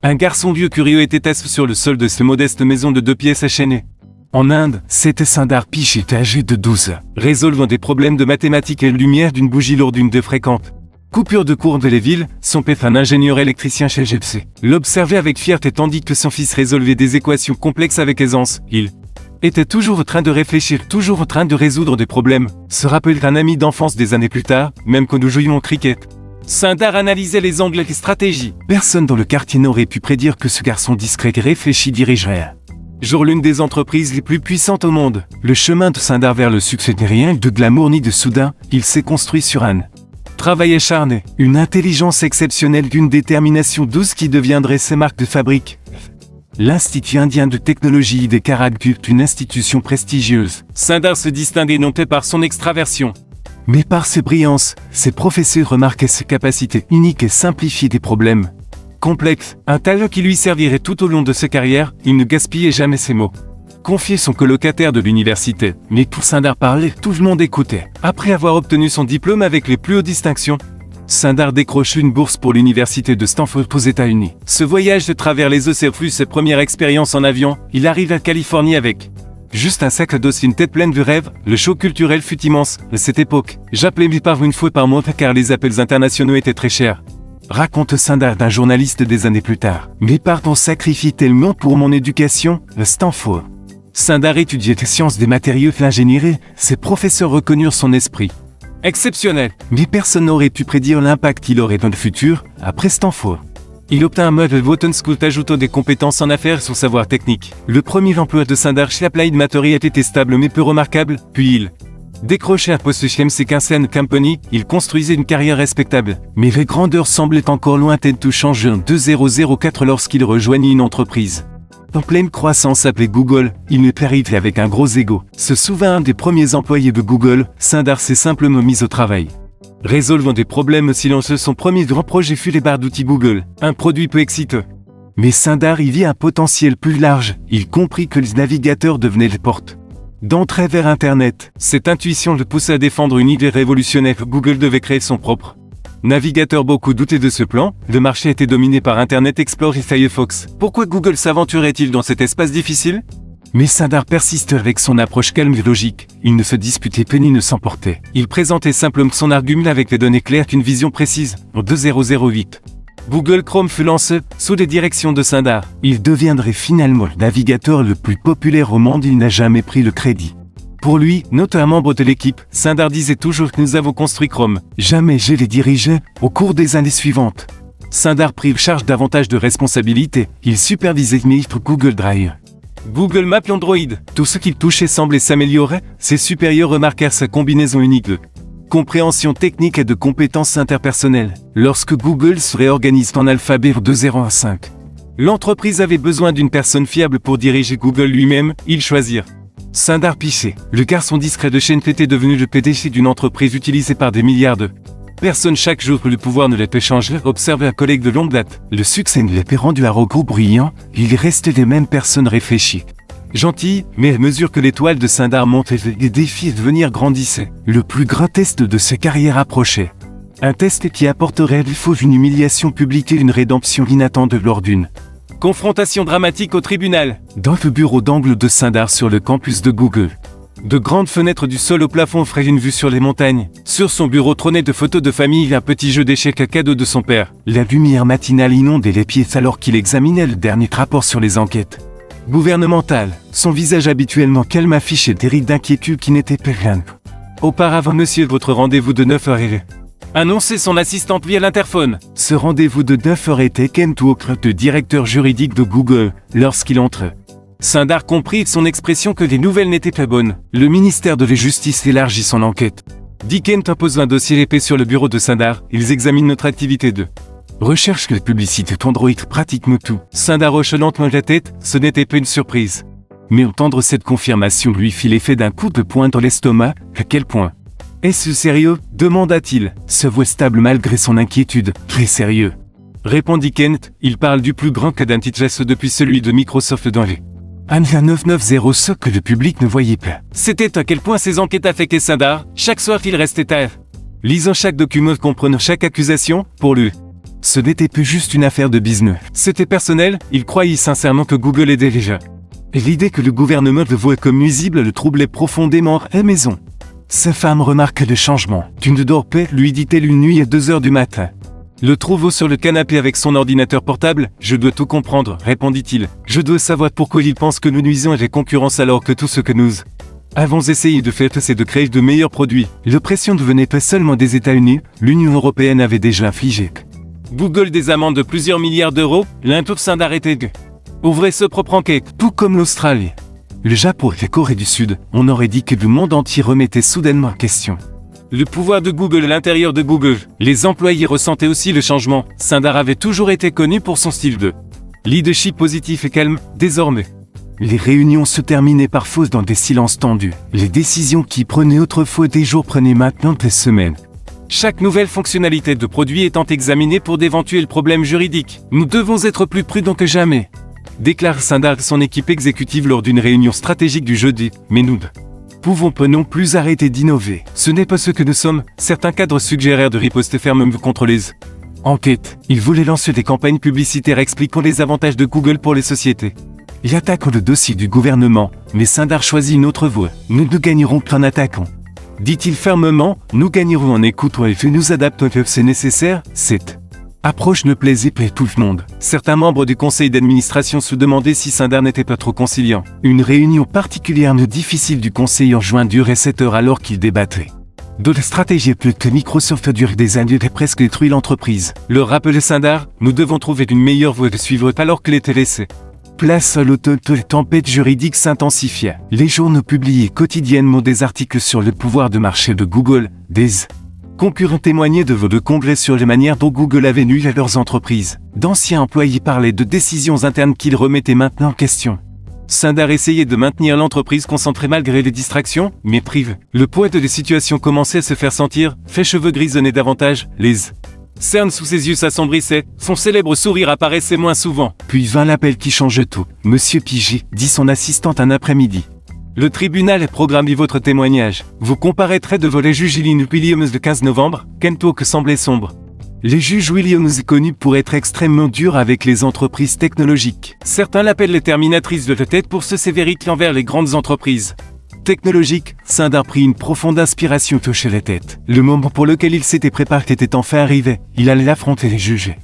Un garçon vieux curieux était assis sur le sol de cette modeste maison de 2 pièces chaînées. En Inde, c'était Sundar Pichai âgé de 12 ans, résolvant des problèmes de mathématiques et de lumière d'une bougie lors d'une de fréquentes coupures de courant de les villes. Son père, un ingénieur électricien chez GPC, l'observait avec fierté tandis que son fils résolvait des équations complexes avec aisance. Il était toujours en train de réfléchir, toujours en train de résoudre des problèmes, se rappelle un ami d'enfance des années plus tard, même quand nous jouions au cricket. Sundar analysait les angles et les stratégies. Personne dans le quartier n'aurait pu prédire que ce garçon discret et réfléchi dirigerait jour l'une des entreprises les plus puissantes au monde. Le chemin de Sundar vers le succès n'est rien de glamour ni de soudain, il s'est construit sur un travail acharné, une intelligence exceptionnelle d'une détermination douce qui deviendrait ses marques de fabrique. L'Institut indien de technologie des Kharagpur, une institution prestigieuse. Sundar se distinguait non pas par son extraversion, mais par ses brillances. Ses professeurs remarquaient ses capacités uniques et simplifier des problèmes complexes, un talent qui lui servirait tout au long de sa carrière. Il ne gaspillait jamais ses mots. Confiait son colocataire de l'université, mais pour Sundar parler, tout le monde écoutait. Après avoir obtenu son diplôme avec les plus hautes distinctions, Sundar décroche une bourse pour l'université de Stanford aux États-Unis. Ce voyage de travers les océans fut sa première expérience en avion. Il arrive à Californie avec juste un sac à dos, une tête pleine de rêves. Le show culturel fut immense. À cette époque, j'appelais mes parents une fois par mois car les appels internationaux étaient très chers. Raconte Sundar d'un journaliste des années plus tard. Mes parents sacrifient tellement pour mon éducation, à Stanford. Sundar étudiait les sciences des matériaux et l'ingénierie. Ses professeurs reconnurent son esprit exceptionnel, mais personne n'aurait pu prédire l'impact qu'il aurait dans le futur, après Stanford. Il obtint un Model Wharton School ajoutant des compétences en affaires et son savoir technique. Le premier emploi de Sundar chez Applied Materials était stable mais peu remarquable, puis il décroché un poste chez MC Kinsey & Company. Il construisait une carrière respectable, mais les grandeurs semblaient encore lointaines. Tout change en 2004 lorsqu'il rejoignit une entreprise en pleine croissance appelée Google. Il n'est pas arrivé avec un gros ego. Se souvient un des premiers employés de Google. Sundar s'est simplement mis au travail, résolvant des problèmes silencieux. Son premier grand projet fut les barres d'outils Google, un produit peu excitant. Mais Sundar y vit un potentiel plus large. Il comprit que les navigateurs devenaient les portes d'entrée vers Internet. Cette intuition le poussa à défendre une idée révolutionnaire. Google devait créer son propre navigateur. Beaucoup doutaient de ce plan. Le marché était dominé par Internet Explorer et Firefox. Pourquoi Google s'aventurait-il dans cet espace difficile? Mais Sundar persiste avec son approche calme et logique. Il ne se disputait pas ni ne s'emportait. Il présentait simplement son argument avec les données claires qu'une vision précise. En 2008, Google Chrome fut lancé sous les directions de Sundar. Il deviendrait finalement le navigateur le plus populaire au monde. Il n'a jamais pris le crédit. Pour lui, notre membre de l'équipe, Sundar disait toujours que nous avons construit Chrome. Jamais je les dirigeais. Au cours des années suivantes, Sundar prit charge davantage de responsabilités. Il supervisait Google Drive, Google Maps et Android. Tout ce qu'il touchait semblait s'améliorer. Ses supérieurs remarquèrent sa combinaison unique de compréhension technique et de compétences interpersonnelles. Lorsque Google se réorganise en alphabet de 0 à 5, l'entreprise avait besoin d'une personne fiable pour diriger Google lui-même. Ils choisirent Sundar Pichai. Le garçon discret de Shenzhen était devenu le PDG d'une entreprise utilisée par des milliards de personnes chaque jour. Le pouvoir ne l'ait pas changé, observait un collègue de longue date. Le succès ne l'ait pas rendu un regroupe bruyant. Il restait les mêmes personnes réfléchies, gentilles, mais à mesure que l'étoile de Sundar montait, les défis à devenir grandissaient. Le plus grand test de sa carrière approchait. Un test qui apporterait il faut une humiliation publique et une rédemption inattendue lors d'une confrontation dramatique au tribunal. Dans le bureau d'angle de Sundar sur le campus de Google, de grandes fenêtres du sol au plafond offraient une vue sur les montagnes. Sur son bureau trônaient de photos de famille et un petit jeu d'échecs à cadeau de son père. La lumière matinale inondait les pieds alors qu'il examinait le dernier rapport sur les enquêtes gouvernementales. Son visage habituellement calme affichait des rides d'inquiétude qui n'étaient pas rien. Auparavant, monsieur, votre rendez-vous de 9h. Annonçait son assistante via l'interphone. Ce rendez-vous de 9h était Kent Walker, le directeur juridique de Google, lorsqu'il entre. Sundar comprit de son expression que les nouvelles n'étaient pas bonnes. Le ministère de la Justice élargit son enquête. Dit Kent impose un dossier épais sur le bureau de Sundar. Ils examinent notre activité de recherche, la publicité Android, pratiquement tout. Sundar hocha lentement la tête. Ce n'était pas une surprise. Mais entendre cette confirmation lui fit l'effet d'un coup de poing dans l'estomac. À quel point? Est-ce sérieux? Demanda-t-il, sa voix stable malgré son inquiétude. Très sérieux, répondit Kent. Il parle du plus grand cas d'antitrust depuis celui de Microsoft dans les années 990, ce que le public ne voyait pas. C'était à quel point ces enquêtes affectaient Sundar. Chaque soir, il restait à lisant chaque document, comprenant chaque accusation. Pour lui, Ce n'était plus juste une affaire de business. C'était personnel, il croyait sincèrement que Google aidait les gens. Et l'idée que le gouvernement le voit comme nuisible le troublait profondément à la maison. Sa femme remarque le changement. « Tu ne dors pas ?» lui dit-elle une nuit à 2h du matin. Le trouve sur le canapé avec son ordinateur portable. « Je dois tout comprendre, répondit-il. Je dois savoir pourquoi il pense que nous nuisons à la concurrence alors que tout ce que nous avons essayé de faire, c'est de créer de meilleurs produits. » L'oppression ne venait pas seulement des États-Unis, l'Union européenne avait déjà infligé Google des amendes de plusieurs milliards d'euros. L'Intour d'arrêter de ouvrir ce propre enquête, tout comme l'Australie. Le Japon et la Corée du Sud, on aurait dit que le monde entier remettait soudainement en question le pouvoir de Google à l'intérieur de Google. Les employés ressentaient aussi le changement. Sundar avait toujours été connu pour son style de leadership positif et calme, désormais. Les réunions se terminaient parfois dans des silences tendus. Les décisions qui prenaient autrefois des jours prenaient maintenant des semaines. Chaque nouvelle fonctionnalité de produit étant examinée pour d'éventuels problèmes juridiques. Nous devons être plus prudents que jamais, déclare Sundar à son équipe exécutive lors d'une réunion stratégique du jeudi. Mais nous pouvons pas non plus arrêter d'innover. Ce n'est pas ce que nous sommes. Certains cadres suggérèrent de riposter fermement contre les enquêtes. Ils voulaient lancer des campagnes publicitaires expliquant les avantages de Google pour les sociétés. Ils attaquent le dossier du gouvernement, mais Sundar choisit une autre voie. Nous ne gagnerons qu'en attaquant, dit-il fermement. Nous gagnerons en écoutant et nous adaptons quand c'est nécessaire. Cette approche ne plaisait pas à tout le monde. Certains membres du conseil d'administration se demandaient si Sundar n'était pas trop conciliant. Une réunion particulièrement difficile du conseil en juin durait 7 heures alors qu'il débattait de la stratégie plus que Microsoft dure des années et presque détruit l'entreprise. Le rappelait Sundar, nous devons trouver une meilleure voie de suivre alors que l'été laissé place à l'automne, les tempêtes juridiques s'intensifiaient. Les journaux publiaient quotidiennement des articles sur le pouvoir de marché de Google. Des concurrents témoignaient de congrès sur les manières dont Google avait nui à leurs entreprises. D'anciens employés parlaient de décisions internes qu'ils remettaient maintenant en question. Sundar essayait de maintenir l'entreprise concentrée malgré les distractions, mais prive. Le poids de la situation commençait à se faire sentir. Ses cheveux grisonnaient davantage, les cernes sous ses yeux s'assombrissaient, son célèbre sourire apparaissait moins souvent. Puis vint l'appel qui change tout. « Monsieur Pigi », dit son assistante un après-midi. « Le tribunal a programmé votre témoignage. Vous comparaîtrez devant les juges Williams le 15 novembre. » Kentucky semblait sombre. Les juges Williams est connu pour être extrêmement dur avec les entreprises technologiques. Certains l'appellent les terminatrices de la tête pour ce sévérité envers les grandes entreprises technologique. Sundar prit une profonde inspiration, touchait la tête. Le moment pour lequel il s'était préparé était enfin arrivé. Il allait affronter les juges.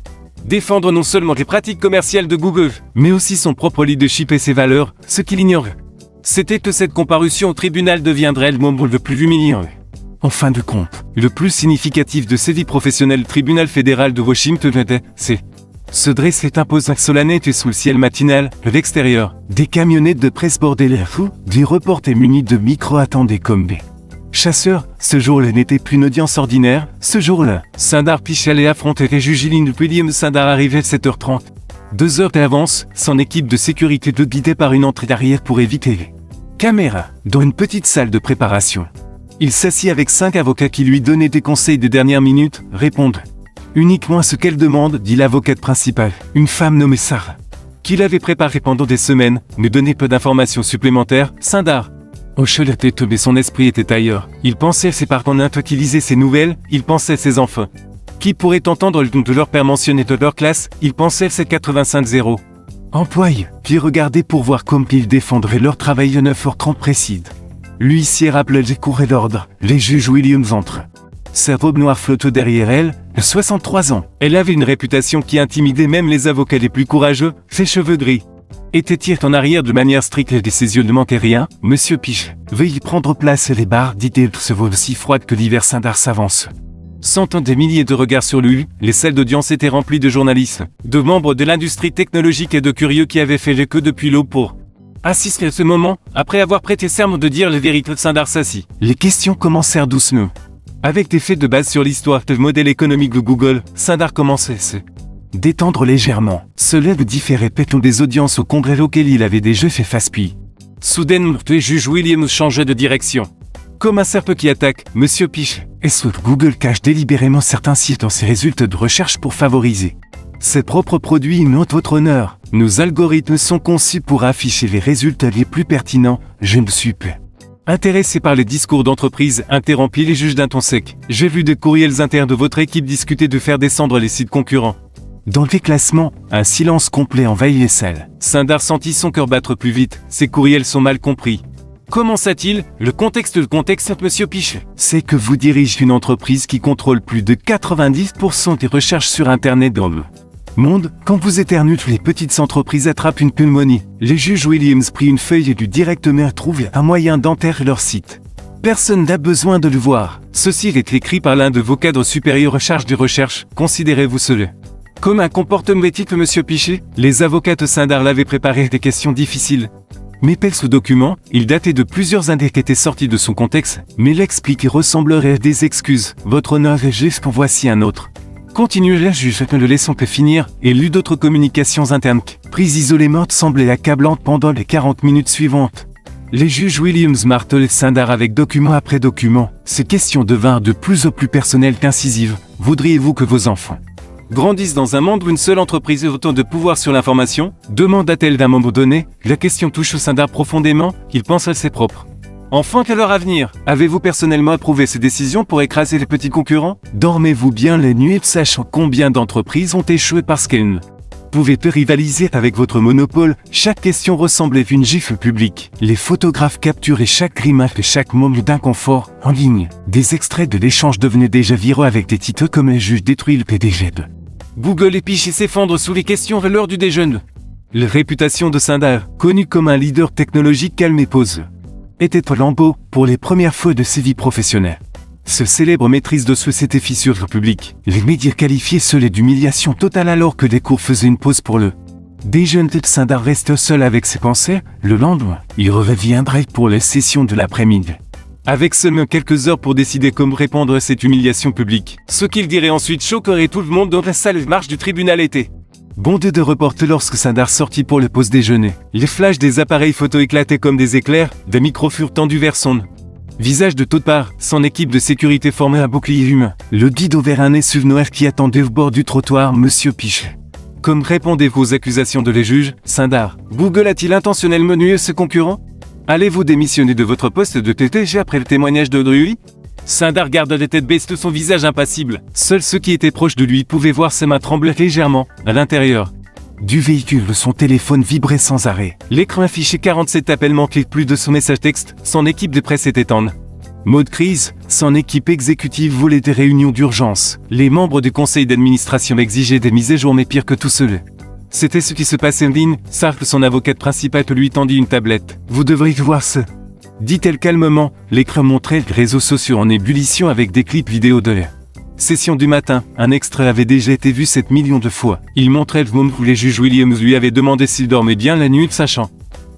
Défendre non seulement les pratiques commerciales de Google, mais aussi son propre leadership et ses valeurs. Ce qu'il ignorait, c'était que cette comparution au tribunal deviendrait le moment le plus humiliant. En fin de compte, le plus significatif de ses vies professionnelles, le tribunal fédéral de Washington, se dressait imposant solennité sous le ciel matinal. De l'extérieur, des camionnettes de presse bordaient les rues, des reporters munis de micros attendaient comme des chasseurs. Ce jour-là n'était plus une audience ordinaire. Ce jour-là, Sundar Pichai allait affronter les juges Williams. Sundar arrivait à 7h30. 2 heures d'avance, son équipe de sécurité le guidait par une entrée d'arrière pour éviter les caméras, dans une petite salle de préparation. Il s'assit avec 5 avocats qui lui donnaient des conseils de dernière minute. Répondre uniquement à ce qu'elle demande, dit l'avocate principale, une femme nommée Sarah, qu'il avait préparée pendant des semaines, ne donnait peu d'informations supplémentaires. Sundar hochait la tête, mais son esprit était ailleurs. Il pensait à ses parents qui lisaient ses nouvelles, il pensait à ses enfants qui pourraient entendre le nom de leur père mentionné de leur classe, il pensait à ses 85-0 employés, qui regardaient pour voir comme ils défendraient leur travail à 9h30 précise. L'huissier rappelait les cours et l'ordre. Les juges Williams entrent. Sa robe noire flotte derrière elle, 63 ans. Elle avait une réputation qui intimidait même les avocats les plus courageux. Ses cheveux gris étaient en arrière de manière stricte et ses yeux ne manquaient rien. « Monsieur Piche, veuillez prendre place à les barres, dit-elle, se voit aussi froide que l'hiver. Sundar s'avance. Sentant des milliers de regards sur lui, les salles d'audience étaient remplies de journalistes, de membres de l'industrie technologique et de curieux qui avaient fait les queues depuis l'aube pour assister à ce moment. Après avoir prêté serment de dire la vérité, Sundar s'assit. Les questions commencèrent doucement. Avec des faits de base sur l'histoire du modèle économique de Google, Sundar commençait à se détendre légèrement. Cela le différait pétant des audiences au congrès auquel il avait déjà fait face puis. Soudainement, le juge Williams changeait de direction. Comme un serpent qui attaque, Monsieur Piche, est-ce que Google cache délibérément certains sites dans ses résultats de recherche pour favoriser ses propres produits et non votre honneur? Nos algorithmes sont conçus pour afficher les résultats les plus pertinents. Je ne suis pas Intéressé par les discours d'entreprise, interrompit les juges d'un ton sec. J'ai vu des courriels internes de votre équipe discuter de faire descendre les sites concurrents. Dans les classements, un silence complet envahit les salles. Sundar sentit son cœur battre plus vite. Ces courriels sont mal compris. Comment ça-t-il? Le contexte, monsieur Pichet. C'est que vous dirigez une entreprise qui contrôle plus de 90% des recherches sur Internet dans le monde. Quand vous éternuez, les petites entreprises attrapent une pneumonie. Les juges Williams prit une feuille et du directement trouvé un moyen d'enterrer leur site. Personne n'a besoin de le voir. Ceci est écrit par l'un de vos cadres supérieurs en charge de recherche. Considérez-vous cela comme un comportement éthique, monsieur Pichet? Les avocats de Sundar l'avaient préparé des questions difficiles. Mais ce document, il datait de plusieurs années qui étaient sortis de son contexte, mais l'expliquer ressemblerait à des excuses. Votre honneur est juste, voici un autre. Continuez la juge, ne le laissons que finir, et lut d'autres communications internes. Prise isolément semblait accablante pendant les 40 minutes suivantes. Les juges Williams martelaient Sundar avec document après document. Ces questions devinrent de plus en plus personnelles qu'incisives. Voudriez-vous que vos enfants grandissent dans un monde où une seule entreprise a autant de pouvoir sur l'information? Demanda-t-elle d'un moment donné. La question touche Sundar profondément, il pense à ses propres. Enfin, quel leur avenir? Avez-vous personnellement approuvé ces décisions pour écraser les petits concurrents? Dormez-vous bien les nuits, sachant combien d'entreprises ont échoué parce qu'elles ne pouvaient pas rivaliser avec votre monopole? Chaque question ressemblait à une gifle publique. Les photographes capturaient chaque grimace et chaque moment d'inconfort en ligne. Des extraits de l'échange devenaient déjà viraux avec des titres comme les juges détruit le PDG de Google et Pichet s'effondre sous les questions à l'heure du déjeuner. La réputation de Sundar, connu comme un leader technologique calme et posé, était au lambeau pour les premières fois de ses vies professionnelles. Ce célèbre maîtrise de soi s'était fissure au public. Les médias qualifiaient cela d'humiliation totale alors que des cours faisaient une pause pour le déjeuner. Sundar resta seul avec ses pensées. Le lendemain, il reviendrait pour les sessions de l'après-midi, avec seulement quelques heures pour décider comment répondre à cette humiliation publique. Ce qu'il dirait ensuite choquerait tout le monde dans la salle de marche du tribunal était bondée de reporters lorsque Sundar sortit pour le pause déjeuner. Les flashs des appareils photo éclataient comme des éclairs, des micros furent tendus vers son visage de toutes parts. Son équipe de sécurité formait un bouclier humain. Le guide vers un SUV noir qui attendait au bord du trottoir, monsieur Pichet. Comme répondez-vous aux accusations de les juges, Sundar? Google a-t-il intentionnellement nué ses concurrents? Allez-vous démissionner de votre poste de TTG après le témoignage de Druy? Sundar garda la tête baisse de son visage impassible. Seuls ceux qui étaient proches de lui pouvaient voir ses mains trembler légèrement. À l'intérieur du véhicule, son téléphone vibrait sans arrêt. L'écran affichait 47 appels manqués, plus de son message texte. Son équipe de presse était en mode crise. Son équipe exécutive voulait des réunions d'urgence. Les membres du conseil d'administration exigeaient des mises à jour, mais pire que tout cela, c'était ce qui se passait en ligne. Sark, son avocate principale, lui tendit une tablette. Vous devriez voir ce, dit-elle calmement. L'écran montrait les réseaux sociaux en ébullition avec des clips vidéo de la session du matin. Un extrait avait déjà été vu 7 millions de fois. Il montrait le moment où les juges Williams lui avaient demandé s'il dormait bien la nuit, sachant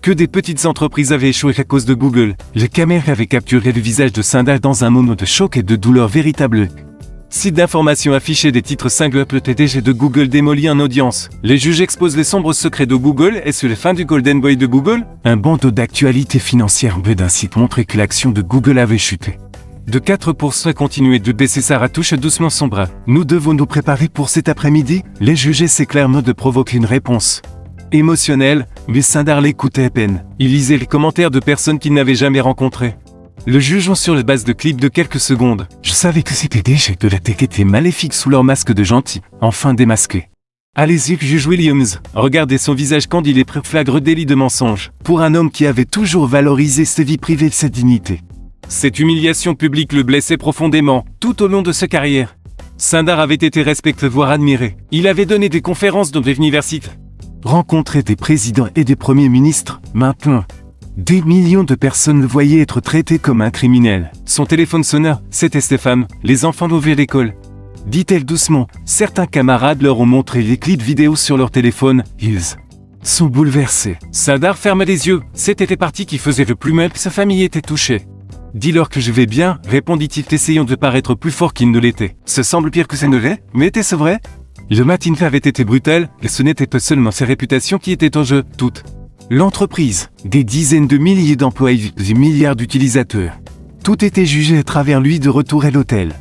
que des petites entreprises avaient échoué à cause de Google. Les caméras avaient capturé le visage de Sundar dans un moment de choc et de douleur véritable. Site d'information affichait des titres cinglés. Le TTG de Google démolit en audience. Les juges exposent les sombres secrets de Google. Est-ce la fin du Golden Boy de Google? Un bandeau d'actualité financière d'un site montrait que l'action de Google avait chuté de 4% et continuait de baisser. Sarah touche doucement son bras. Nous devons nous préparer pour cet après-midi. Les juges essaient clairement de provoquer une réponse émotionnelle, mais Sundar l'écoutait à peine. Il lisait les commentaires de personnes qu'il n'avait jamais rencontrées. Le jugeant sur la base de clips de quelques secondes. Je savais que c'était déjà de la tech était maléfique sous leur masque de gentil, enfin démasqué. Allez-y, juge Williams. Regardez son visage quand il est flagrant délit de mensonge. Pour un homme qui avait toujours valorisé sa vie privée et sa dignité. Cette humiliation publique le blessait profondément, tout au long de sa carrière. Sundar avait été respecté voire admiré. Il avait donné des conférences dans des universités, rencontré des présidents et des premiers ministres. Maintenant, des millions de personnes le voyaient être traité comme un criminel. Son téléphone sonna, c'était Stéphane. Les enfants l'ont vu à l'école, dit-elle doucement. Certains camarades leur ont montré les clips vidéo sur leur téléphone. Ils sont bouleversés. Sundar ferma les yeux. C'était les parties qui faisaient le plus mal. Sa famille était touchée. Dis-leur que je vais bien, répondit-il, essayant de paraître plus fort qu'il ne l'était. Ce semble pire que ça ne l'est, mais était-ce vrai? Le matin avait été brutal, et ce n'était pas seulement sa réputation qui était en jeu, toute l'entreprise, des dizaines de milliers d'employés, des milliards d'utilisateurs. Tout était jugé à travers lui de retour à l'hôtel.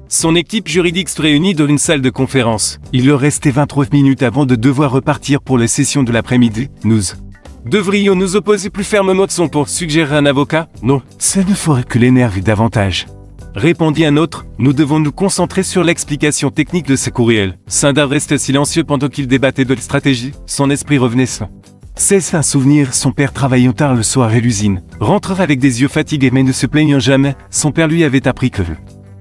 Son équipe juridique se réunit dans une salle de conférence. Il leur restait 23 minutes avant de devoir repartir pour les sessions de l'après-midi. Nous Devrions nous opposer plus fermement de son tour, suggérer un avocat? Non, ça ne ferait que l'énerver davantage. Répondit un autre, nous devons nous concentrer sur l'explication technique de ces courriels. Sundar restait silencieux pendant qu'il débattait de la stratégie, son esprit revenait sain. C'est un souvenir, son père travaillant tard le soir à l'usine, rentrera avec des yeux fatigués mais ne se plaignant jamais, son père lui avait appris que le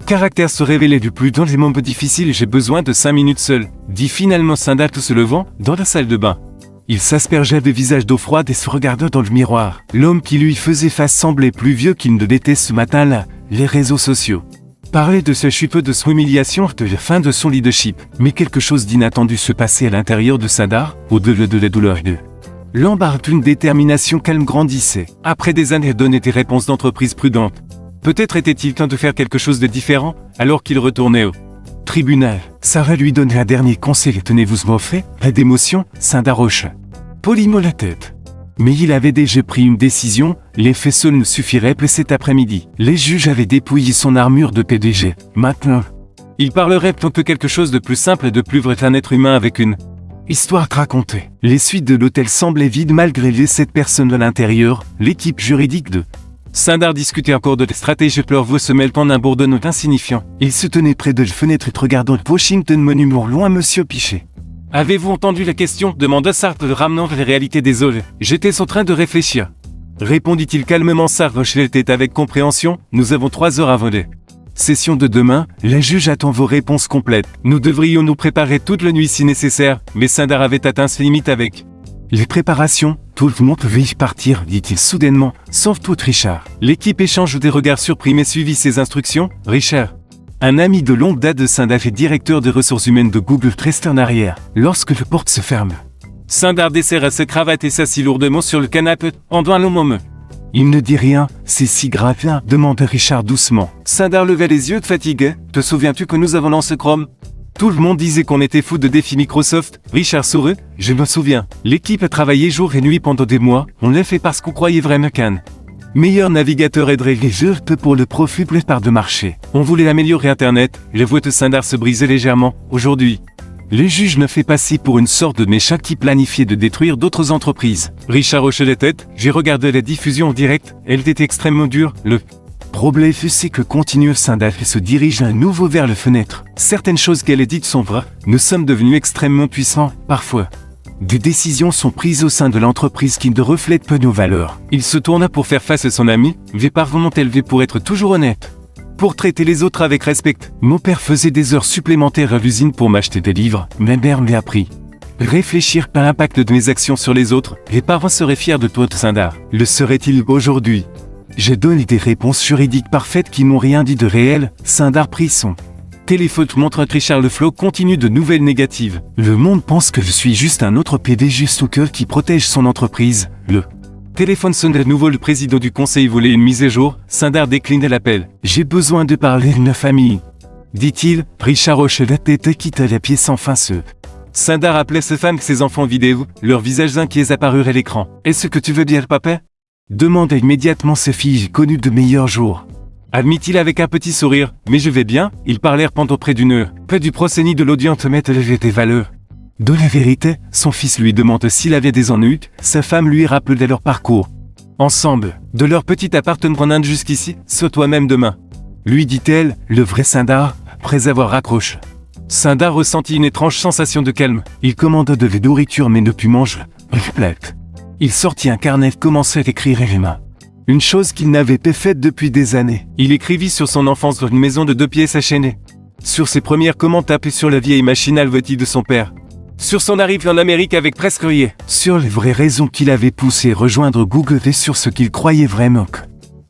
caractère se révélait du plus dans les moments difficiles. J'ai besoin de 5 minutes seul, dit finalement Sundar tout se levant, dans la salle de bain. Il s'aspergeait de visage d'eau froide et se regardait dans le miroir. L'homme qui lui faisait face semblait plus vieux qu'il ne l'était ce matin-là, les réseaux sociaux. Parlait de ce chute de son humiliation, de la fin de son leadership, mais quelque chose d'inattendu se passait à l'intérieur de Sundar, au-delà de la douleur de l'embarras d'une détermination calme grandissait. Après des années à donner des réponses d'entreprise prudentes, peut-être était-il temps de faire quelque chose de différent, alors qu'il retournait au tribunal. Sarah lui donnait un dernier conseil. Tenez-vous m'offrir, pas d'émotion, Sundar hocha poliment la tête. Mais il avait déjà pris une décision, les faits seuls ne suffiraient plus cet après-midi. Les juges avaient dépouillé son armure de PDG. Maintenant, il parlerait plutôt que quelque chose de plus simple et de plus vrai, un être humain avec une histoire à raconter. Les suites de l'hôtel semblaient vides malgré les 7 personnes à l'intérieur, l'équipe juridique de Sundar discutait encore de stratégies, leurs voix se mêlant en un bourdonnement insignifiant. Il se tenait près de la fenêtre et regardant le Washington Monument loin Monsieur Pichet. Avez-vous entendu la question? Demanda Sartre, ramenant vers les réalités des eaux. J'étais en train de réfléchir. Répondit-il calmement. Sartre hochait la tête avec compréhension. Nous avons 3 heures à voler. Session de demain, la juge attend vos réponses complètes. Nous devrions nous préparer toute la nuit si nécessaire, mais Sundar avait atteint ses limites avec les préparations. Tout le monde peut y partir, dit-il soudainement, sauf tout Richard. L'équipe échange des regards surpris mais suivit ses instructions. Richard, un ami de longue date de Sundar et directeur des ressources humaines de Google, restait en arrière. Lorsque la porte se ferme, Sundar desserra sa cravate et s'assit lourdement sur le canapé, en un long moment. Il ne dit rien, c'est si grave, hein, demanda Richard doucement. Sundar leva les yeux de fatigue. Te souviens-tu que nous avons lancé Chrome? Tout le monde disait qu'on était fou de défis Microsoft. Richard sourit. Je me souviens. L'équipe a travaillé jour et nuit pendant des mois. On l'a fait parce qu'on croyait vraiment qu'un meilleur navigateur aiderait les jeux pour le profit plus part de marché. On voulait améliorer Internet. Les voix de Sundar se brisaient légèrement. Aujourd'hui, le juge ne fait passer pour une sorte de méchant qui planifiait de détruire d'autres entreprises. Richard hochait la tête. J'ai regardé la diffusion en direct. Elle était extrêmement dure. Le problème c'est que continue Sundar et se dirige à nouveau vers la fenêtre. Certaines choses qu'elle a dites sont vraies. Nous sommes devenus extrêmement puissants, parfois. Des décisions sont prises au sein de l'entreprise qui ne reflètent pas nos valeurs. Il se tourna pour faire face à son ami, parvenant élevé pour être toujours honnête. Pour traiter les autres avec respect. Mon père faisait des heures supplémentaires à l'usine pour m'acheter des livres. Ma mère m'a appris. Réfléchir par l'impact de mes actions sur les autres. Les parents seraient fiers de toi, Sundar. Le seraient-ils aujourd'hui? J'ai donné des réponses juridiques parfaites qui n'ont rien dit de réel. Sundar prit son téléphone, montre Richard. Le flot continue de nouvelles négatives. Le monde pense que je suis juste un autre PDG stalker qui protège son entreprise. Le téléphone sonne de nouveau. Le président du conseil voulait une mise à jour. Sundar déclinait l'appel. J'ai besoin de parler de ma famille, dit-il. Richard hocha la tête et quitta la pièce enfin ce. Sundar appelait sa femme et ses enfants vidéo. Leurs visages inquiets apparurent à l'écran. Est-ce que tu veux dire, papa? Demanda immédiatement sa fille. J'ai connu de meilleurs jours, admit-il avec un petit sourire. Mais je vais bien. Ils parlèrent pendant près d'une heure. Pas du procès ni de l'audience, mais des valeurs. De la vérité, son fils lui demande s'il avait des ennuis. Sa femme lui rappelait leur parcours ensemble, de leur petit appartement en Inde jusqu'ici. Sois toi-même demain, lui dit-elle. Le vrai Sundar, après avoir raccroché. Sundar ressentit une étrange sensation de calme. Il commanda de la nourriture mais ne put manger une plate. Il sortit un carnet et commença à écrire les mains. Une chose qu'il n'avait pas faite depuis des années. Il écrivit sur son enfance dans une maison de 2 pièces à Cheney. Sur ses premières commandes tapées sur la vieille machine Alvati de son père. Sur son arrivée en Amérique avec presque rien. Sur les vraies raisons qui l'avaient poussé à rejoindre Google et sur ce qu'il croyait vraiment que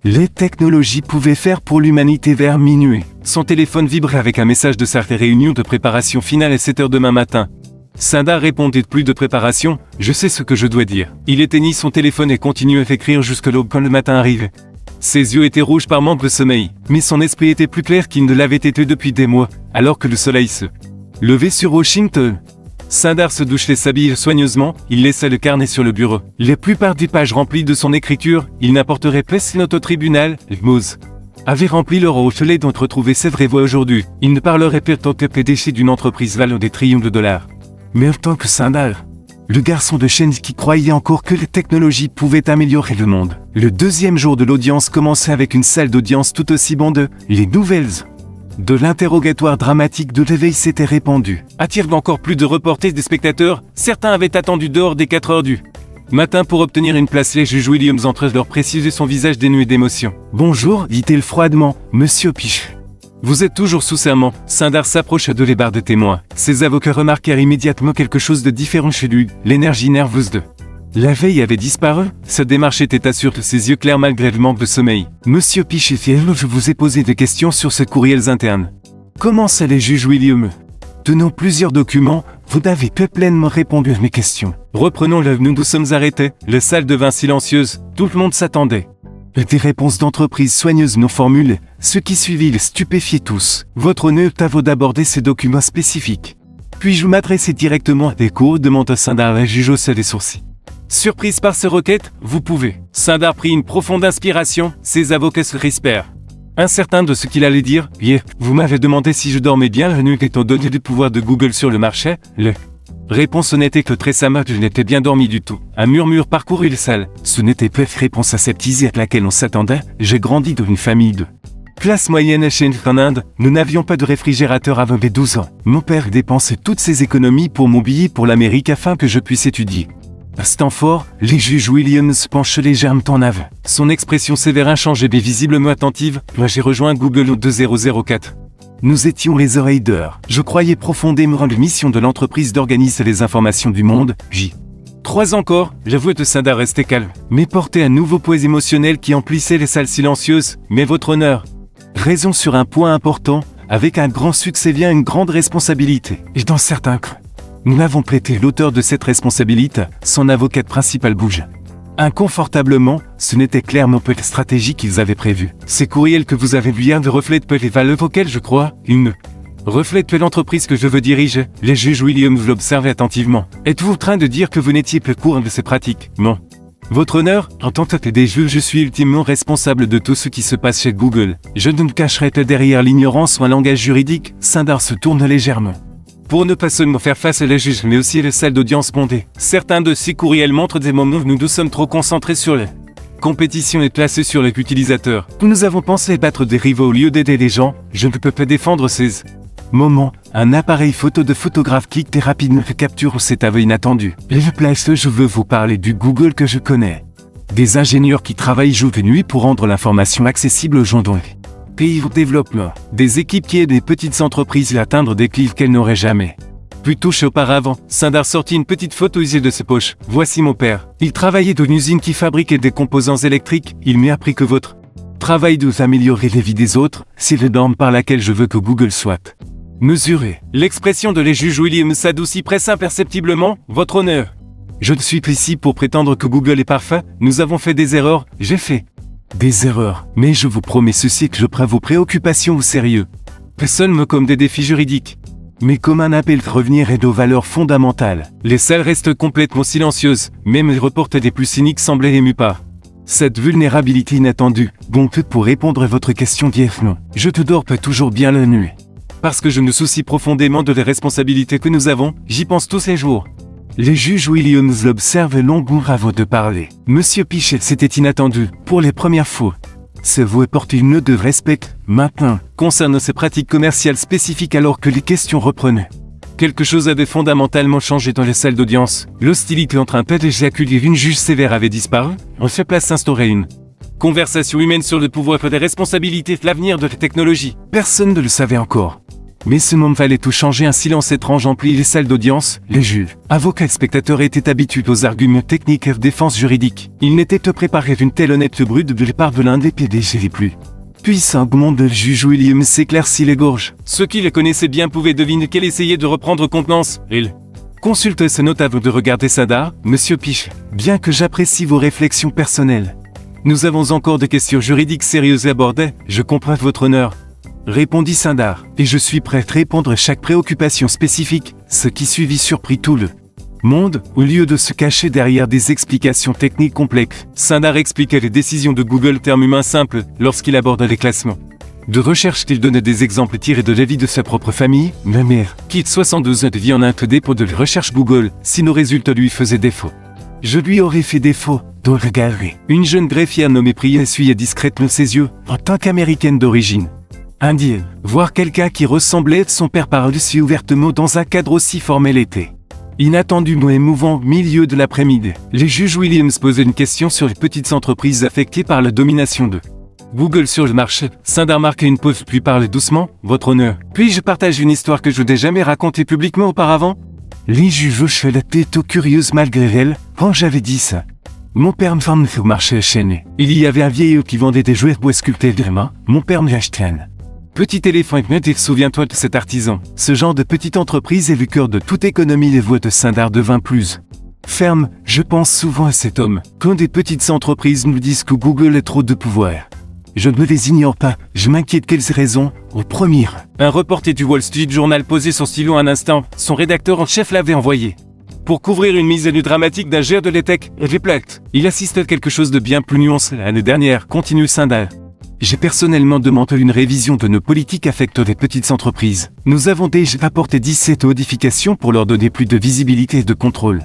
les technologies pouvaient faire pour l'humanité vers minuit. Son téléphone vibrait avec un message de sa réunion de préparation finale à 7 h demain matin. Sundar répondait. Plus de préparation, je sais ce que je dois dire. Il éteignit son téléphone et continuait à écrire jusque l'aube quand le matin arrivait. Ses yeux étaient rouges par manque de sommeil, mais son esprit était plus clair qu'il ne l'avait été depuis des mois, alors que le soleil se levait sur Washington. Sundar se douchait et s'habillait soigneusement. Il laissa le carnet sur le bureau. La plupart des pages remplies de son écriture, il n'apporterait pas si notre tribunal, Mose, avait rempli leur reflet dont retrouver ses vraies voix aujourd'hui. Il ne parlerait pas tant que PDG d'une entreprise valant des trillions de dollars. Mais en tant que Sundar, Le garçon de chaîne qui croyait encore que les technologies pouvaient améliorer le monde. Le deuxième jour de l'audience commençait avec une salle d'audience tout aussi bonde. Les nouvelles de l'interrogatoire dramatique de l'éveil s'étaient répandues, attirant encore plus de reporters des spectateurs. Certains avaient attendu dehors dès 4 heures du matin pour obtenir une place. Les juges Williams entre leur préciser son visage dénué d'émotion. « Bonjour, dit-il froidement, monsieur Piche. Vous êtes toujours sous serment. » Sundar s'approcha de l'ébar de témoins. Ses avocats remarquèrent immédiatement quelque chose de différent chez lui, l'énergie nerveuse de la veille avait disparu. Sa démarche était assurée, ses yeux clairs malgré le manque de sommeil. « Monsieur Pichefield, je vous ai posé des questions sur ces courriels internes. » Commença les juges Williams. « Tenant plusieurs documents, vous n'avez pas pleinement répondu à mes questions. » Reprenons-le, nous nous sommes arrêtés. La salle devint silencieuse. Tout le monde s'attendait. Des réponses d'entreprise soigneuses non formulées, ce qui suivit les stupéfiait tous. Votre honneur est à vous d'aborder ces documents spécifiques. Puis-je m'adresser directement à des cours demanda Sundar à la juge haussa les sourcils. Surprise par ces requêtes, vous pouvez. Sundar prit une profonde inspiration, ses avocats se crispèrent. Incertain de ce qu'il allait dire, vous m'avez demandé si je dormais bien la nuit étant donné le pouvoir de Google sur le marché, Réponse n'était que très samade, je n'étais bien dormi du tout. Un murmure parcourut les salles. Ce n'était pas réponse aseptisée à laquelle on s'attendait. J'ai grandi dans une famille de classe moyenne à Chine en Inde. Nous n'avions pas de réfrigérateur avant mes 12 ans. Mon père dépensait toutes ses économies pour mon billet pour l'Amérique afin que je puisse étudier. À Stanford, les juges Williams penchent légèrement en avant. Son expression sévère inchangée mais visiblement attentive. Moi j'ai rejoint Google au 2004. Nous étions les oreilles d'heure. Je croyais profondément à la mission de l'entreprise d'organiser les informations du monde, J. 3 encore, j'avoue que Sundar restait calme, mais portait un nouveau poids émotionnel qui emplissait les salles silencieuses. Mais votre honneur, raison sur un point important, avec un grand succès vient une grande responsabilité. Et dans certains cas, nous n'avons prêté l'auteur de cette responsabilité, son avocat principal bouge. Inconfortablement, ce n'était clairement pas la stratégie qu'ils avaient prévue. Ces courriels que vous avez lus ne reflètent pas les valeurs auxquelles je crois, ils ne reflètent pas l'entreprise que je veux diriger. Les juges Williams l'observaient attentivement. Êtes-vous en train de dire que vous n'étiez pas au courant de ces pratiques? Non. Votre honneur, en tant que des juges, je suis ultimement responsable de tout ce qui se passe chez Google. Je ne me cacherai pas derrière l'ignorance ou un langage juridique. Sundar se tourne légèrement. Pour ne pas seulement faire face à la juge, mais aussi à la salle d'audience bondée. Certains de ces courriels montrent des moments où nous sommes trop concentrés sur la compétition et placés sur les utilisateurs. Nous avons pensé battre des rivaux au lieu d'aider les gens. Je ne peux pas défendre ces moments. Un appareil photo de photographe clique et rapidement capture cet aveu inattendu. Et je place, je veux vous parler du Google que je connais. Des ingénieurs qui travaillent jour et nuit pour rendre l'information accessible aux gens dont pays au développement. Des équipes qui aident les petites entreprises à atteindre des clics qu'elles n'auraient jamais pu toucher auparavant. Sundar sortit une petite photo usée de ses poches. Voici mon père. Il travaillait dans une usine qui fabriquait des composants électriques. Il m'a appris que votre travail doit améliorer les vies des autres. C'est la norme par laquelle je veux que Google soit mesuré. L'expression de les juges Williams s'adoucit presque imperceptiblement. Votre honneur. Je ne suis pas ici pour prétendre que Google est parfait. Nous avons fait des erreurs. J'ai fait des erreurs, mais je vous promets ceci que je prends vos préoccupations au sérieux. Personne me comme des défis juridiques, mais comme un appel de revenir et nos valeurs fondamentales. Les salles restent complètement silencieuses, même les reporters les plus cyniques semblaient émus par cette vulnérabilité inattendue. Bon, pour répondre à votre question non. Je te dors pas toujours bien la nuit. Parce que je me soucie profondément de les responsabilités que nous avons, j'y pense tous les jours. Les juges Williams l'observent longuement avant de parler. Monsieur Pichel, c'était inattendu, pour les premières fois. Se vous apporter une note de respect, maintenant, concernant ces pratiques commerciales spécifiques alors que les questions reprenaient. Quelque chose avait fondamentalement changé dans les salles d'audience. L'hostilité entre un PDG accueilli et une juge sévère avait disparu. En sa place s'instaurait une conversation humaine sur le pouvoir et les responsabilités de l'avenir de la technologie. Personne ne le savait encore. Mais ce moment fallait tout changer. Un silence étrange emplit les salles d'audience. Les juges, avocats et spectateurs étaient habitués aux arguments techniques et aux défenses juridiques. Ils n'étaient pas préparés à une telle honnête brute de la part de l'un des PDG les plus puissants du monde. Le juge Williams s'éclaircit les gorges. Ceux qui le connaissaient bien pouvaient deviner qu'elle essayait de reprendre contenance. Il consulte ses notes avant de regarder Sundar. Monsieur Piche, bien que j'apprécie vos réflexions personnelles, nous avons encore des questions juridiques sérieuses à aborder. Je comprends votre honneur, répondit Sundar, et je suis prêt à répondre à chaque préoccupation spécifique. Ce qui suivit surprit tout le monde, au lieu de se cacher derrière des explications techniques complexes. Sundar expliquait les décisions de Google, terme humain simple, lorsqu'il aborde les classements de recherche qu'il donnait des exemples tirés de la vie de sa propre famille. Ma mère quitte 72 ans de vie en un dépôt de recherche Google si nos résultats lui faisaient défaut. Je lui aurais fait défaut, de regarder. Une jeune greffière nommée Priya essuyait discrètement ses yeux, en tant qu'américaine d'origine indienne. Voir quelqu'un qui ressemblait à son père parler si ouvertement dans un cadre aussi formel était inattendu mais émouvant au milieu de l'après-midi. Les juges Williams posaient une question sur les petites entreprises affectées par la domination de Google sur le marché. Sundar marquait une pause puis parlait doucement. Votre honneur. Puis-je partage une histoire que je n'ai jamais racontée publiquement auparavant? Les juges hochaient la tête curieuse malgré elle. Quand j'avais dit ça, mon père me formait au marché chaîné. Il y avait un vieillot qui vendait des jouets bois sculptés de main. Mon père me achetait un petit éléphant et souviens-toi de cet artisan. Ce genre de petite entreprise est le cœur de toute économie. Les voix de Sundar devint plus ferme. Je pense souvent à cet homme. Quand des petites entreprises nous disent que Google a trop de pouvoir, je ne les ignore pas, je m'inquiète quelles raisons. Au premier, un reporter du Wall Street Journal posait son stylo un instant, son rédacteur en chef l'avait envoyé pour couvrir une mise à nu dramatique d'un géant de l'ETEC, Reflect. Il assistait à quelque chose de bien plus nuancé l'année dernière, continue Sundar. J'ai personnellement demandé une révision de nos politiques affectant les petites entreprises. Nous avons déjà apporté 17 modifications pour leur donner plus de visibilité et de contrôle.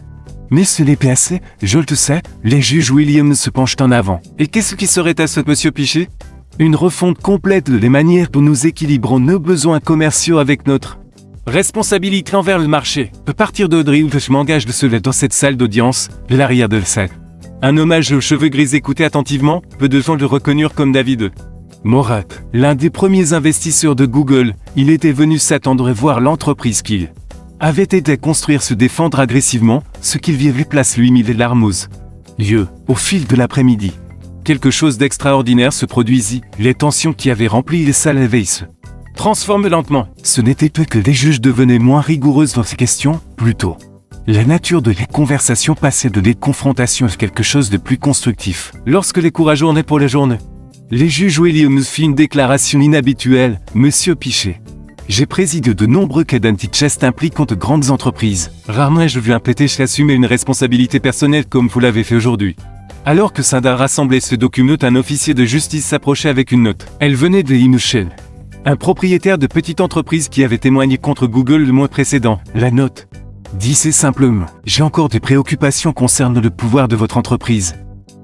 Mais ce n'est pas assez, je le sais, les juges Williams se penchent en avant. Et qu'est-ce qui serait à ce monsieur Piché? Une refonte complète de les manières dont nous équilibrons nos besoins commerciaux avec notre responsabilité envers le marché. À partir d'Audrey, je m'engage de se lever dans cette salle d'audience, de l'arrière de la salle. Un hommage aux cheveux gris écouté attentivement, peu de gens le reconnurent comme David Morat, l'un des premiers investisseurs de Google. Il était venu s'attendre à voir l'entreprise qu'il avait aidé à construire se défendre agressivement, ce qu'il vivait place lui mit les larmes aux yeux. Au fil de l'après-midi, quelque chose d'extraordinaire se produisit. Les tensions qui avaient rempli les salles avaient se transforment lentement. Ce n'était pas que les juges devenaient moins rigoureux dans ces questions, plutôt la nature de les conversations passait de des confrontations à quelque chose de plus constructif. Lorsque les courageux en est pour la journée, les juges Williams fit une déclaration inhabituelle. Monsieur Piché, j'ai présidé de nombreux cas d'antitrust impliquant de grandes entreprises. Rarement ai-je vu un PDG assumer une responsabilité personnelle comme vous l'avez fait aujourd'hui. Alors que Sundar rassemblait ce document, un officier de justice s'approchait avec une note. Elle venait de Inushel, un propriétaire de petite entreprise qui avait témoigné contre Google le mois précédent. La note disait simplement « J'ai encore des préoccupations concernant le pouvoir de votre entreprise.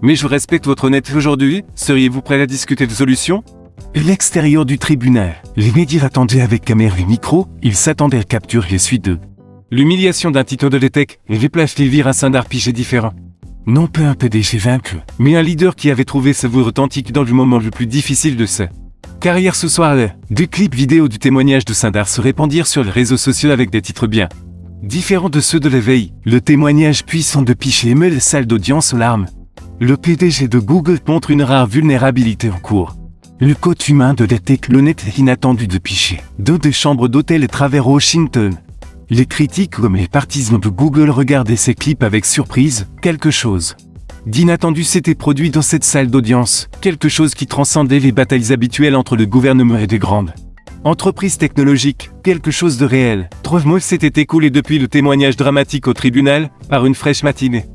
Mais je respecte votre honnêteté aujourd'hui, seriez-vous prêt à discuter de solutions ?» L'extérieur du tribunal. Les médias attendaient avec caméra et micro, ils s'attendaient à capturer les suites de l'humiliation d'un titre de l'ETEC et les plages vire un Sundar Piché différent. Non pas un PDG vaincu, mais un leader qui avait trouvé sa voix authentique dans le moment le plus difficile de sa carrière. Ce soir-là, des clips vidéo du témoignage de Sundar se répandirent sur les réseaux sociaux avec des titres bien différents de ceux de la veille. Le témoignage puissant de Piché émeut les salles d'audience aux larmes. Le PDG de Google montre une rare vulnérabilité en cours. Le code humain de l'ETEC, l'honnête et inattendu de Piché. Dans des chambres d'hôtel à travers Washington. Les critiques comme les partisans de Google regardaient ces clips avec surprise. Quelque chose d'inattendu s'était produit dans cette salle d'audience. Quelque chose qui transcendait les batailles habituelles entre le gouvernement et des grandes entreprises technologiques. Quelque chose de réel. 3 mois s'étaient écoulés depuis le témoignage dramatique au tribunal, par une fraîche matinée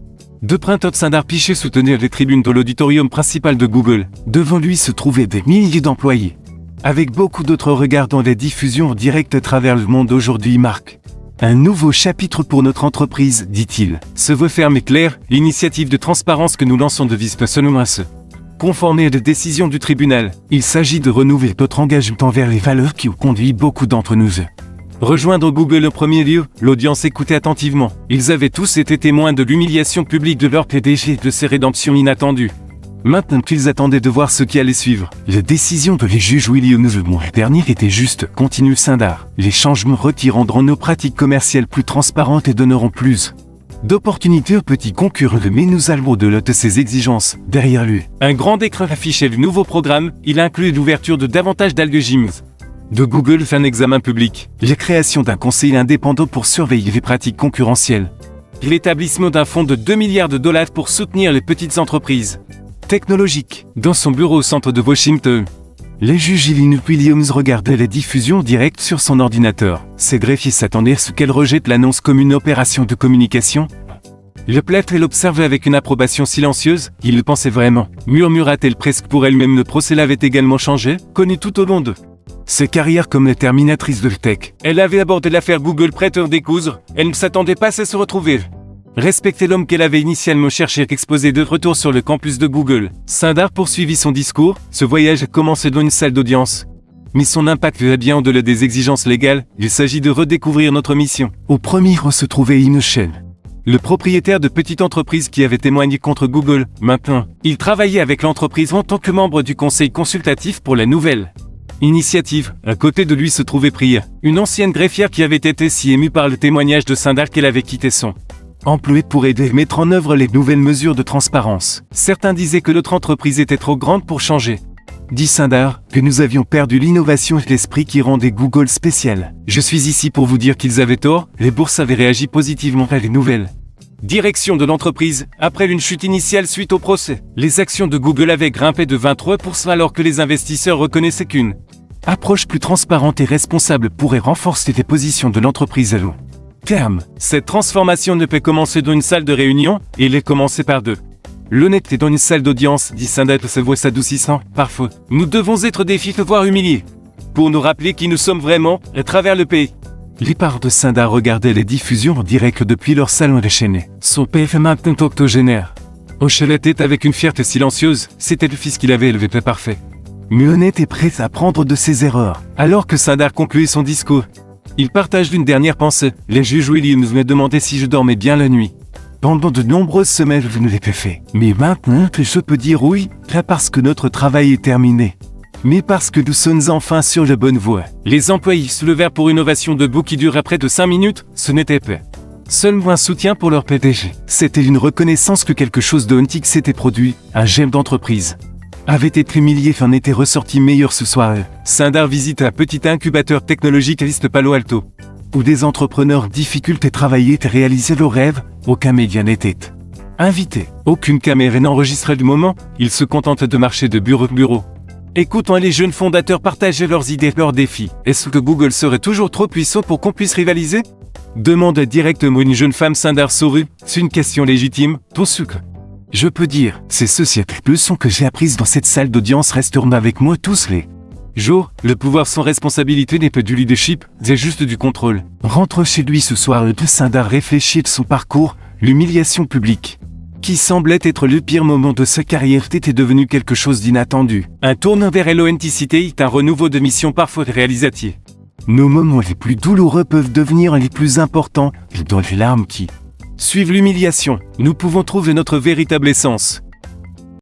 de printemps. Sundar Piché soutenait les tribunes de l'auditorium principal de Google. Devant lui se trouvaient des milliers d'employés, avec beaucoup d'autres regardant les diffusions en direct à travers le monde. Aujourd'hui marque un nouveau chapitre pour notre entreprise, dit-il. Se veut ferme et clair, l'initiative de transparence que nous lançons ne vise pas seulement à se conformer à des décisions du tribunal. Il s'agit de renouveler notre engagement envers les valeurs qui ont conduit beaucoup d'entre nous à rejoindre Google. En premier lieu, l'audience écoutait attentivement. Ils avaient tous été témoins de l'humiliation publique de leur PDG et de ses rédemptions inattendues. Maintenant qu'ils attendaient de voir ce qui allait suivre, la décision de les juges Williams le mois dernier était juste, continue Sundar. Les changements rendront nos pratiques commerciales plus transparentes et donneront plus d'opportunités aux petits concurrents, mais nous allons au-delà de ces exigences. Derrière lui, un grand écran affichait le nouveau programme. Il inclut l'ouverture de davantage d'algorithmes de Google fait un examen public, la création d'un conseil indépendant pour surveiller les pratiques concurrentielles, l'établissement d'un fonds de 2 milliards de dollars pour soutenir les petites entreprises technologiques. Dans son bureau au centre de Washington, les juges Illinois Williams regardaient les diffusions directes sur son ordinateur. Ses greffiers s'attendaient à ce qu'elle rejette l'annonce comme une opération de communication. Le plâtre l'observait avec une approbation silencieuse, il le pensait vraiment. Murmura-t-elle presque pour elle-même. Le procès l'avait également changé, connu tout au long de ses carrières comme la terminatrice de tech. Elle avait abordé l'affaire Google prête à découdre, elle ne s'attendait pas à se retrouver. Respecter l'homme qu'elle avait initialement cherché exposé de retour sur le campus de Google. Sundar poursuivit son discours, ce voyage a commencé dans une salle d'audience. Mais son impact va bien au-delà des exigences légales, il s'agit de redécouvrir notre mission. Au premier rang se trouvait Inochen, le propriétaire de petite entreprise qui avait témoigné contre Google. Maintenant, il travaillait avec l'entreprise en tant que membre du conseil consultatif pour la nouvelle initiative. À côté de lui se trouvait Priya, une ancienne greffière qui avait été si émue par le témoignage de Sundar qu'elle avait quitté son employé pour aider à mettre en œuvre les nouvelles mesures de transparence. Certains disaient que notre entreprise était trop grande pour changer. Dit Sundar, que nous avions perdu l'innovation et l'esprit qui rendait Google spécial. Je suis ici pour vous dire qu'ils avaient tort, les bourses avaient réagi positivement à les nouvelles direction de l'entreprise, après une chute initiale suite au procès. Les actions de Google avaient grimpé de 23% alors que les investisseurs reconnaissaient qu'une approche plus transparente et responsable pourrait renforcer les positions de l'entreprise à long terme. Cette transformation ne peut commencer dans une salle de réunion, et elle est commencée par deux. L'honnêteté dans une salle d'audience, dit Sundar, sa voix s'adoucissant. Parfois, nous devons être défiés voire humiliés, pour nous rappeler qui nous sommes vraiment, à travers le pays. Les parents de Sundar regardaient les diffusions en direct depuis leur salon déchaîné. Son père est maintenant octogénaire. Hochait la tête avec une fierté silencieuse, c'était le fils qu'il avait élevé très parfait. Mais honnête et prêt à apprendre de ses erreurs. Alors que Sundar concluait son discours, il partage une dernière pensée. Les juges Williams me demandaient si je dormais bien la nuit. Pendant de nombreuses semaines, je ne l'ai pas fait. Mais maintenant, je peux dire oui, pas parce que notre travail est terminé, mais parce que nous sommes enfin sur la bonne voie. Les employés se levèrent pour une ovation debout qui dura près de 5 minutes, ce n'était pas seulement un soutien pour leur PDG. C'était une reconnaissance que quelque chose d'authentique s'était produit, un gemme d'entreprise avait été humilié en était ressorti meilleur ce soir. Sundar visite un petit incubateur technologique à East Palo Alto, où des entrepreneurs difficultés travaillaient et réalisaient leurs rêves. Aucun média n'était invité, aucune caméra n'enregistrait du moment, ils se contentaient de marcher de bureau en bureau, écoutant les jeunes fondateurs partager leurs idées, leurs défis. Est-ce que Google serait toujours trop puissant pour qu'on puisse rivaliser? Demande directement une jeune femme. Sundar sourit. C'est une question légitime, tout ce que je peux dire, c'est ceci, les leçons que j'ai apprises dans cette salle d'audience resteront avec moi tous les jours. Le pouvoir sans responsabilité n'est pas du leadership, c'est juste du contrôle. Rentre chez lui ce soir, Sundar réfléchit de son parcours, l'humiliation publique, qui semblait être le pire moment de sa carrière, était devenu quelque chose d'inattendu. Un tournant vers l'authenticité est un renouveau de mission parfois réalisatif. Nos moments les plus douloureux peuvent devenir les plus importants, dans les larmes qui suivent l'humiliation. Nous pouvons trouver notre véritable essence.